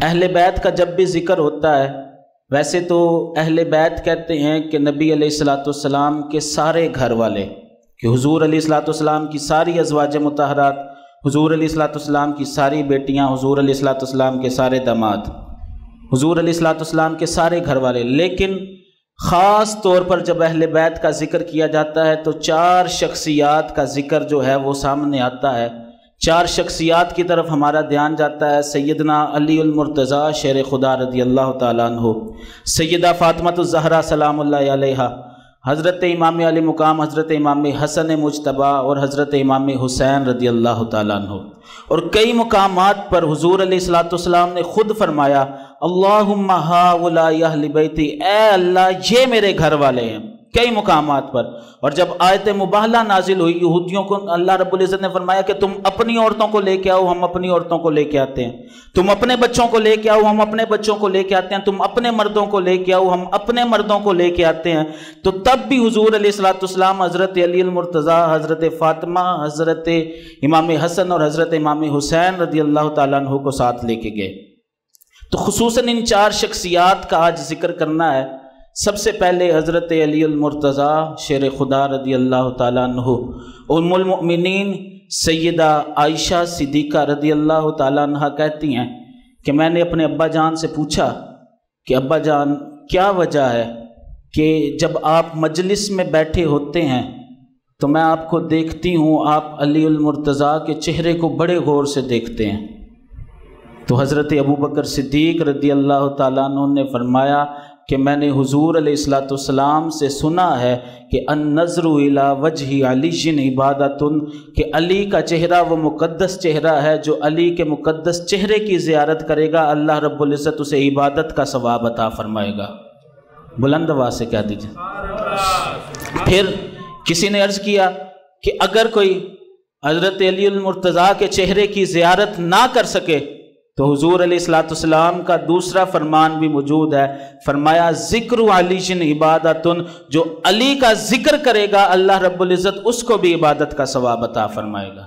اہل بیت کا جب بھی ذکر ہوتا ہے، ویسے تو اہل بیت کہتے ہیں کہ نبی علیہ الصلوۃ والسلام کے سارے گھر والے، کہ حضور علیہ الصلوۃ والسلام کی ساری ازواج مطہرات، حضور علیہ الصلوۃ والسلام کی ساری بیٹیاں، حضور علیہ الصلوۃ والسلام کے سارے داماد، حضور علیہ الصلوۃ والسلام کے سارے گھر والے۔ لیکن خاص طور پر جب اہل بیت کا ذکر کیا جاتا ہے تو 4 شخصیات کا ذکر جو ہے وہ سامنے آتا ہے۔ 4 شخصیات کی طرف ہمارا دھیان جاتا ہے۔ سیدنا علی المرتضیٰ شیر خدا رضی اللہ تعالیٰ عنہ، سیدہ فاطمہ الزہرا سلام اللہ علیہا، حضرت امام علی مقام حضرت امام حسن مجتبی اور حضرت امام حسین رضی اللہ تعالیٰ عنہ۔ اور کئی مقامات پر حضور علیہ الصلوۃ والسلام نے خود فرمایا اللہم ہؤلاء اہل بیتی، اے اللہ یہ میرے گھر والے ہیں، کئی مقامات پر۔ اور جب آیت مباہلہ نازل ہوئی، یہودیوں کو اللہ رب العزت نے فرمایا کہ تم اپنی عورتوں کو لے کے آؤ، ہم اپنی عورتوں کو لے کے آتے ہیں، تم اپنے بچوں کو لے کے آؤ، ہم اپنے بچوں کو لے کے آتے ہیں، تم اپنے مردوں کو لے کے آؤ، ہم اپنے مردوں کو لے کے آتے ہیں، تو تب بھی حضور علیہ الصلوۃ والسلام حضرت علی المرتضیٰ، حضرت فاطمہ، حضرت امام حسن اور حضرت امام حسین رضی اللہ تعالیٰ عنہ کو ساتھ لے کے گئے۔ تو خصوصاً ان 4 شخصیات کا آج ذکر کرنا ہے۔ سب سے پہلے حضرت علی المرتضیٰ شیر خدا رضی اللہ تعالیٰ عنہ، ام المؤمنین سیدہ عائشہ صدیقہ رضی اللہ تعالیٰ عنہ کہتی ہیں کہ میں نے اپنے ابا جان سے پوچھا کہ ابا جان کیا وجہ ہے کہ جب آپ مجلس میں بیٹھے ہوتے ہیں تو میں آپ کو دیکھتی ہوں، آپ علی المرتضیٰ کے چہرے کو بڑے غور سے دیکھتے ہیں۔ تو حضرت ابو بکر صدیق رضی اللہ تعالیٰ عنہ نے فرمایا کہ میں نے حضور علیہ الصلوۃ والسلام سے سنا ہے کہ النظر الی وجہ علی عبادۃ، کہ علی کا چہرہ وہ مقدس چہرہ ہے، جو علی کے مقدس چہرے کی زیارت کرے گا اللہ رب العزت اسے عبادت کا ثواب عطا فرمائے گا۔ بلند آواز سے کہہ دیجیے۔ پھر کسی نے عرض کیا کہ اگر کوئی حضرت علی المرتضیٰ کے چہرے کی زیارت نہ کر سکے تو حضور علیہ الصلوۃ والسلام کا دوسرا فرمان بھی موجود ہے، فرمایا ذکر علی عبادۃ، جو علی کا ذکر کرے گا اللہ رب العزت اس کو بھی عبادت کا ثواب عطا فرمائے گا۔